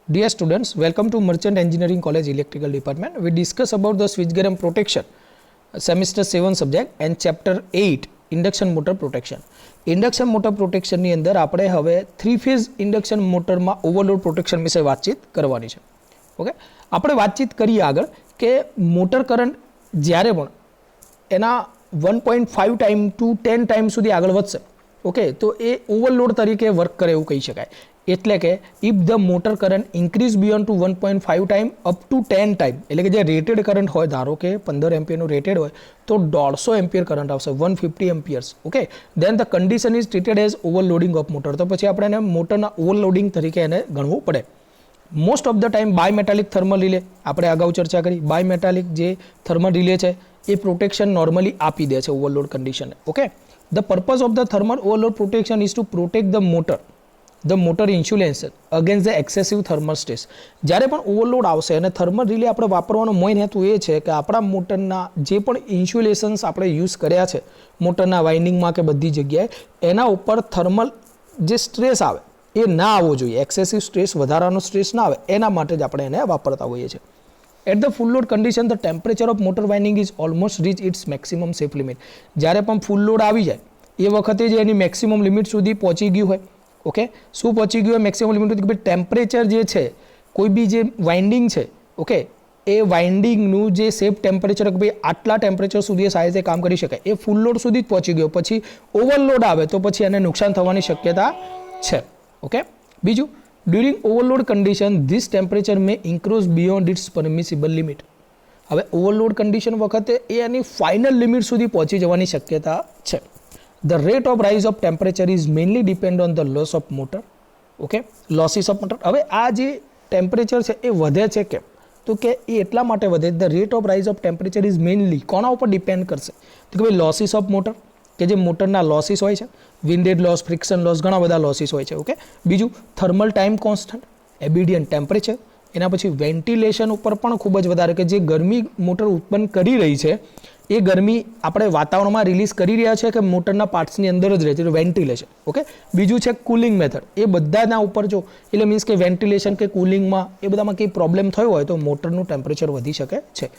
Dear students, welcome to Merchant Engineering College Electrical Department. We discuss about the switchgear and protection, semester 7 subject and chapter 8 induction motor protection. Induction motor protection ની અંદર આપણે હવે 3 phase induction motor માં overload protection વિશે વાતચીત કરવાની છે. Okay, આપણે વાતચીત કરીએ આગળ કે મોટર કરંટ જ્યારે પણ એના 1.5 ટાઈમ ટુ 10 ટાઈમ સુધી આગળ વધશે, ઓકે, તો એ ઓવરલોડ તરીકે વર્ક કરે એવું કહી શકાય. એટલે કે if the motor current increase beyond to 1.5 time up to 10 time, એટલે કે જે રેટેડ કરંટ હોય, ધારો કે 15 એમ્પિયરનું રેટેડ હોય તો 150 એમ્પિયર કરંટ આવશે, 150 amperes. Okay, then the condition is treated as overloading of motor. તો પછી આપણે એને મોટરના ઓવરલોડિંગ તરીકે એને ગણવું પડે. Most of the time bimetallic thermal relay, આપણે અગાઉ ચર્ચા કરી, બાયમેટાલિક જે થર્મલ રિલે છે એ પ્રોટેક્શન નોર્મલી આપી દે છે ઓવરલોડ કન્ડિશનને. Okay, the purpose of the thermal overload protection is to protect the motor insulation against the excessive thermal stress. જ્યારે પણ ઓવરલોડ આવશે અને થર્મલ રિલે આપણે વાપરવાનો મેઇન હેતુ એ છે કે આપણા મોટરના જે પણ ઇન્સ્યુલેશન્સ આપણે યુઝ કર્યા છે મોટરના વાઇન્ડિંગમાં કે બધી જગ્યાએ, એના ઉપર થર્મલ જે સ્ટ્રેસ આવે એ ના આવવો જોઈએ, એક્સેસિવ સ્ટ્રેસ, વધારાનો સ્ટ્રેસ ના આવે, એના માટે જ આપણે એને વાપરતા હોઈએ છીએ. At the full load condition the temperature of motor winding is almost reach its maximum safe limit. જ્યારે પણ ફૂલ લોડ આવી જાય એ વખતે જ એની મેક્સિમમ લિમિટ સુધી પહોંચી ગયું હોય. ઓકે, શું પહોંચી ગયું હોય મેક્સિમમ લિમિટ સુધી? કે ભાઈ ટેમ્પરેચર જે છે કોઈ બી જે વાઇન્ડિંગ છે, ઓકે, એ વાઇન્ડિંગનું જે સેફ ટેમ્પરેચર કે ભાઈ આટલા ટેમ્પરેચર સુધી એ સાઇઝે કામ કરી શકાય, એ ફૂલ લોડ સુધી જ પહોંચી ગયો. પછી ઓવરલોડ આવે તો પછી એને નુકસાન થવાની શક્યતા છે. ઓકે, બીજું, during overload condition this temperature may increase beyond its permissible limit. હવે ઓવરલોડ કન્ડિશન વખતે એ એની ફાઇનલ લિમિટ સુધી પહોંચી જવાની શક્યતા છે. The rate of rise of temperature is mainly depend on the loss of motor. Okay, losses of motor. હવે આ જે ટેમ્પરેચર છે એ વધે છે કેમ? તો કે એ એટલા માટે વધે, the rate of rise of temperature is mainly કોના ઉપર ડિપેન્ડ કરશે? તો કે ભાઈ લોસીસ ઓફ મોટર, કે જે મોટરના લોસીસ હોય છે, વિન્ડેડ લોસ, ફ્રિક્શન લોસ, ઘણા બધા લોસીસ હોય છે. ઓકે, બીજું થર્મલ ટાઈમ કોન્સ્ટન્ટ, એબિડિયન્ટ ટેમ્પરેચર, એના પછી વેન્ટિલેશન ઉપર પણ ખૂબ જ વધારે, કે જે ગરમી મોટર ઉત્પન્ન કરી રહી છે એ ગરમી આપણે વાતાવરણમાં રિલીઝ કરી રહ્યા છે કે મોટરના પાર્ટ્સની અંદર જ રહે છે, વેન્ટિલેશન. ઓકે, બીજું છે કુલિંગ મેથડ. એ બધાના ઉપર જો એટલે મીન્સ કે વેન્ટિલેશન કે કુલિંગમાં એ બધામાં કંઈ પ્રોબ્લેમ થયો હોય તો મોટરનું ટેમ્પરેચર વધી શકે છે.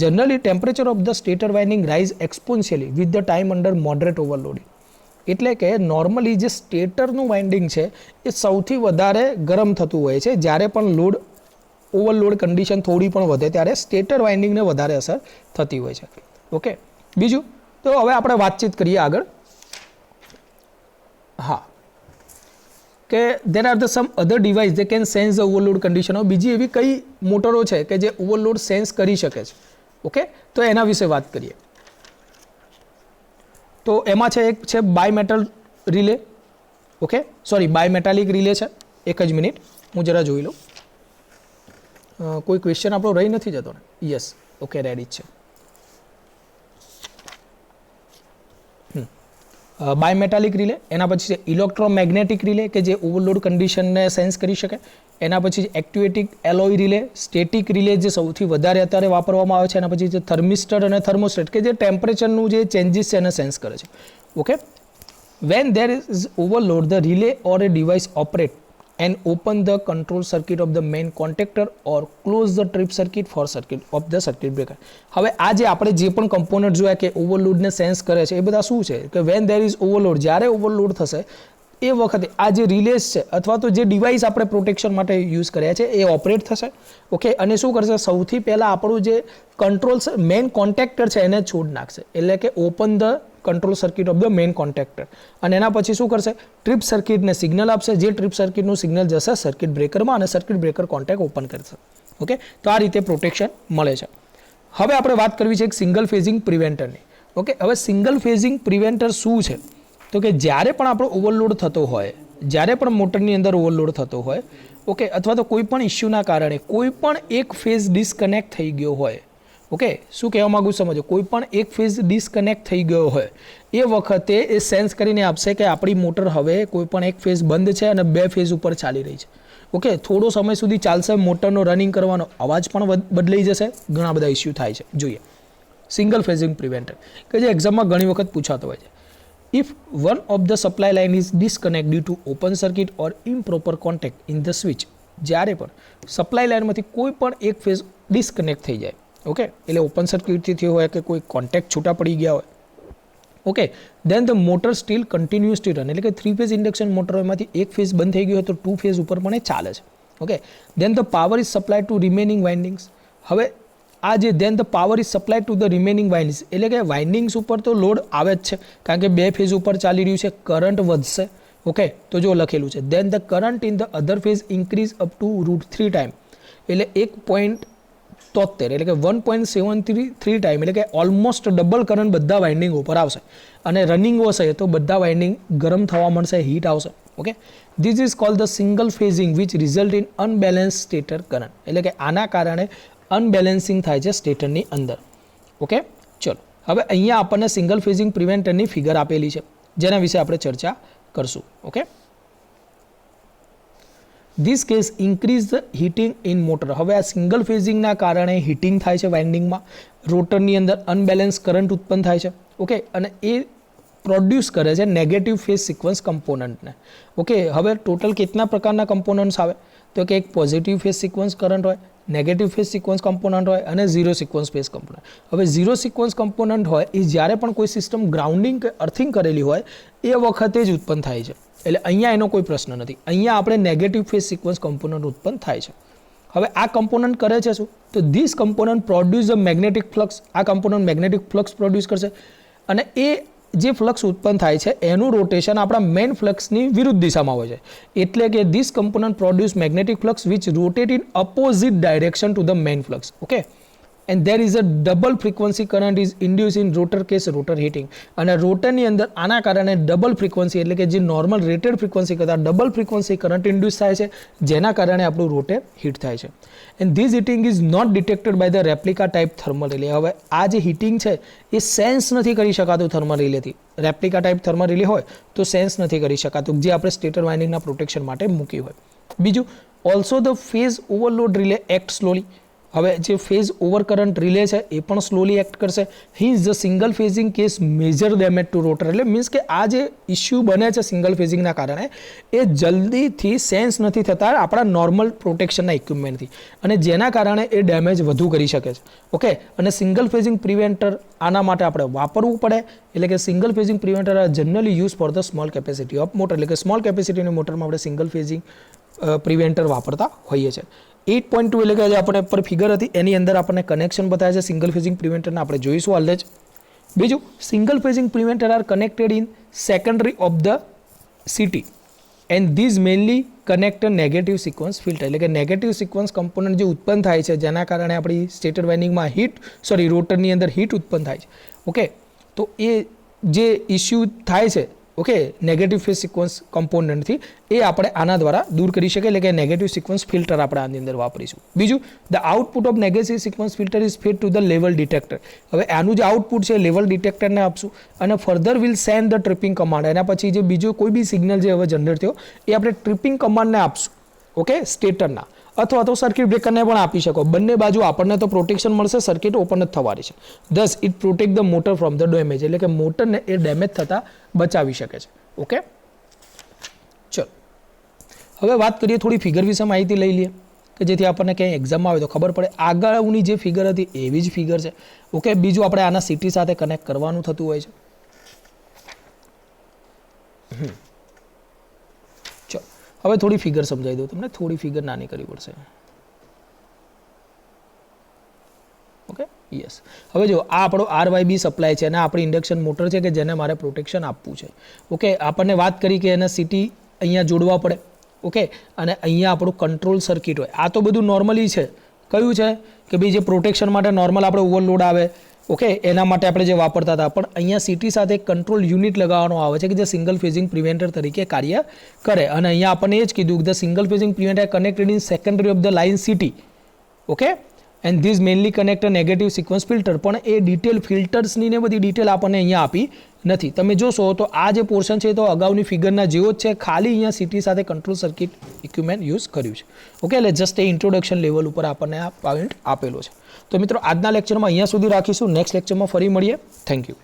Generally temperature of the stator winding rise exponentially with the time under moderate overloading. એટલે કે નોર્મલી જે સ્ટેટરનું વાઇન્ડિંગ છે એ સૌથી વધારે ગરમ થતું હોય છે. જ્યારે પણ લોડ ઓવરલોડ કન્ડિશન થોડી પણ વધે ત્યારે સ્ટેટર વાઇન્ડિંગને વધારે અસર થતી હોય છે. ઓકે, બીજું તો હવે આપણે વાતચીત કરીએ આગળ. હા, કે there are the some other device જે can sense the overload condition. બીજી એવી કઈ મોટરો છે કે જે ઓવરલોડ સેન્સ કરી શકે છે? ઓકે, તો એના વિશે વાત કરીએ. તો એમાં છે એક છે બાયમેટલ રિલે. ઓકે, સોરી, બાયમેટાલિક રિલે છે. એક જ મિનિટ, હું જરા જોઈ લઉં. કોઈ ક્વેશ્ચન આપણો રહી નથી જતો ને? યસ, ઓકે, રેડી જ છે. બાયમેટાલિક રિલે, એના પછી છે ઇલેક્ટ્રોમેગ્નેટિક રિલે કે જે ઓવરલોડ કન્ડિશનને સેન્સ કરી શકે. એના પછી એક્ટિવેટિક એલોય રિલે, સ્ટેટિક રિલે જે સૌથી વધારે અત્યારે વાપરવામાં આવે છે. એના પછી છે થર્મિસ્ટર અને થર્મોસ્ટેટ કે જે ટેમ્પરેચરનું જે ચેન્જીસ છે એને સેન્સ કરે છે. Okay, when there is overload the relay or a device operate and open the control circuit of the main contactor or close the trip circuit for circuit of the circuit breaker. હવે આ જે આપણે જે પણ component જોયા કે ઓવરલોડને sense કરે છે એ બધા શું છે? કે વેન ધેર ઇઝ ઓવરલોડ, જ્યારે ઓવરલોડ થશે એ વખતે આ જે રિલેસ છે અથવા તો જે ડિવાઇસ આપણે પ્રોટેક્શન માટે યુઝ કર્યા છે એ ઓપરેટ થશે. ઓકે, અને શું કરશે? સૌથી પહેલાં આપણું જે કંટ્રોલ મેઇન કોન્ટેક્ટર છે એને છોડ નાખશે, એટલે કે open the control circuit of the main contactor. અને એના પછી શું કરશે? ટ્રીપ સર્કિટને સિગ્નલ આપશે, જે ટ્રીપ સર્કિટનું સિગ્નલ જશે સર્કિટ બ્રેકરમાં અને સર્કિટ બ્રેકર કોન્ટેક્ટ ઓપન કરશે. ઓકે, તો આ રીતે પ્રોટેક્શન મળે છે. હવે આપણે વાત કરવી છે એક સિંગલ ફેઝિંગ પ્રિવેન્ટરની. ઓકે, હવે સિંગલ ફેઝિંગ પ્રિવેન્ટર શું છે? તો કે જ્યારે પણ આપણો ઓવરલોડ થતો હોય, જ્યારે પણ મોટરની અંદર ઓવરલોડ થતો હોય, ઓકે, અથવા તો કોઈ પણ ઇસ્યુના કારણે કોઈ પણ એક ફેઝ ડિસ્કનેક્ટ થઈ ગયો હોય. ઓકે, શું કહેવા માગું સમજો? કોઈ પણ એક ફેઝ ડિસ્કનેક્ટ થઈ ગયો હોય એ વખતે એ સેન્સ કરીને આપશે કે આપણી મોટર હવે કોઈ પણ એક ફેઝ બંધ છે અને બે ફેઝ ઉપર ચાલી રહી છે. ઓકે, થોડો સમય સુધી ચાલશે, મોટરનો રનિંગ કરવાનો અવાજ પણ બદલાઈ જશે, ઘણા બધા ઇસ્યુ થાય છે. જોઈએ સિંગલ ફેઝિંગ પ્રિવેન્ટર કે જે એક્ઝામમાં ઘણી વખત પૂછાતો હોય છે. If one of the supply line is disconnected due to open circuit or improper contact in the switch, જ્યારે પણ સપ્લાય લાઇનમાંથી કોઈ પણ એક ફેઝ ડિસ્કનેક્ટ થઈ જાય, ઓકે, એટલે ઓપન સર્કિટથી થયો હોય કે કોઈ કોન્ટેક્ટ છૂટા પડી ગયા હોય, okay, then the motor still continuous to run, એટલે કે 3 ફેઝ ઇન્ડક્શન મોટરોમાંથી એક ફેઝ બંધ થઈ ગયો હોય તો 2 ફેઝ ઉપર પણ એ ચાલે છે, okay. Then the power is supply to remaining windings. હવે આ જે then the power is supply to the remaining windings, એટલે કે વાઇન્ડિંગ્સ ઉપર તો લોડ આવે જ છે કારણ કે 2 ફેઝ ઉપર ચાલી રહ્યું છે, કરંટ વધશે, ઓકે. તો જો લખેલું છે then the current in the other phase increase up to √3 time, એટલે 1.73 એટલે કે 1.73 ટાઈમ, એટલે કે ઓલમોસ્ટ ડબલ કરંટ બધા વાઇન્ડિંગ ઉપર આવશે. અને રનિંગ હશે તો બધા વાઇન્ડિંગ ગરમ થવા મળશે, હીટ આવશે, okay. This is called the single phasing which result in unbalance stator current, એટલે કે આના કારણે અનબેલેન્સિંગ થાય છે સ્ટેટરની અંદર, ઓકે. ચલો હવે અહીંયા આપણને સિંગલ ફેઝિંગ પ્રિવેન્ટરની ફિગર આપેલી છે જેના વિશે આપણે ચર્ચા કરશું, okay. This case increase the heating in motor. હવે આ સિંગલ ફેઝિંગના કારણે હીટિંગ થાય છે વાઇન્ડિંગમાં, રોટરની અંદર અનબેલેન્સ કરંટ ઉત્પન્ન થાય છે, ઓકે. અને એ પ્રોડ્યુસ કરે છે નેગેટિવ ફેઝ સિક્વન્સ કમ્પોનન્ટને, ઓકે. હવે ટોટલ કેટલા પ્રકારના કમ્પોનન્ટ્સ આવે તો કે એક પોઝિટિવ ફેઝ સિક્વન્સ કરંટ હોય, નેગેટિવ ફેઝ સિક્વન્સ કમ્પોનન્ટ હોય અને ઝીરો સિક્વન્સ ફેઝ કમ્પોનન્ટ. હવે ઝીરો સિક્વન્સ કમ્પોનન્ટ હોય એ જ્યારે પણ કોઈ સિસ્ટમ ગ્રાઉન્ડિંગ કે અર્થિંગ કરેલી હોય એ વખતે જ ઉત્પન્ન થાય છે, એટલે અહીંયા એનો કોઈ પ્રશ્ન નથી. અહીંયા આપણે નેગેટિવ ફેઝ સિક્વન્સ કમ્પોનન્ટ ઉત્પન્ન થાય છે. હવે આ કમ્પોનન્ટ કરે છે શું તો this component produce the magnetic flux. આ કમ્પોનન્ટ મેગ્નેટિક ફ્લક્સ પ્રોડ્યુસ કરશે અને એ જે ફ્લક્સ ઉત્પન્ન થાય છે એનું રોટેશન આપણા મેઇન ફ્લક્સની વિરુદ્ધ દિશામાં હોય છે, એટલે કે this component produce magnetic flux which rotate in opposite direction to the main flux, okay. And there is a double frequency current is induce in rotor case rotor heating. અને રોટરની અંદર આના કારણે ડબલ ફ્રીક્વન્સી એટલે કે જે normal rated frequency કરતાં double frequency current induce થાય છે જેના કારણે આપણું રોટર હીટ થાય છે. And this heating is not detected by the replica type thermal relay. હવે આ જે હીટિંગ છે એ સેન્સ નથી કરી શકાતું થર્મલ રિલેથી. રેપ્લિકા ટાઈપ થર્મલ રિલે હોય તો સેન્સ નથી કરી શકાતું જે આપણે સ્ટેટર વાઇન્ડિંગના પ્રોટેક્શન માટે મૂકી હોય. બીજું also the phase overload relay act slowly. હવે જે ફેઝ ઓવર કરંટ રિલે છે એ પણ સ્લોલી એક્ટ કરશે. His the single phasing case major damage two rotor. એટલે મીન્સ કે આ જે ઇસ્યુ બને છે સિંગલ ફેઝિંગના કારણે એ જલ્દીથી સેન્સ નથી થતા આપણા નોર્મલ પ્રોટેક્શનના ઇક્વિપમેન્ટથી અને જેના કારણે એ ડેમેજ વધુ કરી શકે છે, ઓકે. અને સિંગલ ફેઝિંગ પ્રિવેન્ટર આના માટે આપણે વાપરવું પડે, એટલે કે single phasing preventer are generally use for the small capacity of motor. એટલે કે સ્મોલ કેપેસિટીની મોટરમાં આપણે સિંગલ ફેઝિંગ પ્રિવેન્ટર વાપરતા હોઈએ છીએ. 8.2 એટલે કે જે આપણે પર ફિગર હતી એની અંદર આપણને કનેક્શન બતાવે છે સિંગલ ફેઝિંગ પ્રિવેન્ટરને આપણે જોઈશું હાલ જ. બીજું single phasing preventer are connected in secondary of the CT and these mainly connect negative sequence filter. એટલે કે નેગેટિવ સિક્વન્સ કમ્પોનન્ટ જે ઉત્પન્ન થાય છે જેના કારણે આપણી સ્ટેટર વાઇન્ડિંગમાં રોટરની અંદર હીટ ઉત્પન્ન થાય છે, ઓકે. તો એ જે ઇસ્યુ થાય છે, ઓકે, નેગેટિવ ફેઝ સિક્વન્સ કમ્પોનન્ટથી એ આપણે આના દ્વારા દૂર કરી શકીએ, એટલે કે નેગેટિવ સિક્વન્સ ફિલ્ટર આપણે આની અંદર વાપરીશું. બીજું the output of negative sequence filter is fed to the level detector. હવે આનું જે આઉટપુટ છે લેવલ ડિટેક્ટરને આપશું અને further will send the tripping command. એના પછી જે બીજો કોઈ બી સિગ્નલ જે હવે જનરેટ થયો એ આપણે ટ્રિપિંગ કમાન્ડને આપશું, ઓકે, સ્ટેટરના, અથવા તો સર્કિટ બ્રેકરને પણ આપી શકો. બંને બાજુ આપણને તો પ્રોટેક્શન મળશે, સર્કિટ ઓપન જ થવાની છે. This it protect the motor from the damage. એટલે કે મોટરને એ ડેમેજ થતાં બચાવી શકે છે, ઓકે. ચલો હવે વાત કરીએ થોડી ફિગર વિશે માહિતી લઈ લઈએ કે જેથી આપણને ક્યાંય એક્ઝામમાં આવે તો ખબર પડે. આગળની જે ફિગર હતી એવી જ ફિગર છે, ઓકે. બીજું આપણે આના સિટી સાથે કનેક્ટ કરવાનું થતું હોય છે. હવે થોડી ફિગર સમજાવી દઉં તમને, થોડી ફિગર નાની કરવી પડશે, ઓકે. યસ, હવે જો આ આપણો RYB સપ્લાય છે અને આપણી ઇન્ડક્શન મોટર છે કે જેને મારે પ્રોટેક્શન આપવું છે, ઓકે. આપણને વાત કરી કે એને સિટી અહીંયા જોડવા પડે, ઓકે. અને અહીંયા આપણું કંટ્રોલ સર્કિટ હોય. આ તો બધું નોર્મલી છે. કયું છે કે ભાઈ જે પ્રોટેક્શન માટે નોર્મલ આપણે ઓવરલોડ આવે, ઓકે, એના માટે આપણે જે વાપરતા હતા. પણ અહીંયા સિટી સાથે કંટ્રોલ યુનિટ લગાવવાનો આવે છે કે જે સિંગલ ફેઝિંગ પ્રિવેન્ટર તરીકે કાર્ય કરે. અને અહીંયા આપણને એ જ કીધું કે the single phasing preventer connected in secondary of the line CT, okay. And these mainly connect negative sequence filter. પણ એ ડિટેલ ફિલ્ટર્સની ને બધી ડિટેલ આપણને અહીંયા આપી નથી. તમે જોશો તો આ જે પોર્શન છે તો અગાઉની ફિગરના જેવો જ છે, ખાલી અહીંયા સિટી સાથે કંટ્રોલ સર્કિટ ઇક્વિપમેન્ટ યુઝ કર્યું છે, ઓકે. એટલે જસ્ટ એ ઇન્ટ્રોડક્શન લેવલ ઉપર આપણને આ પોઈન્ટ આપેલો છે. તો મિત્રો આજના લેક્ચરમાં અહીંયા સુધી રાખીશું. નેક્સ્ટ લેક્ચરમાં ફરી મળીએ. Thank you.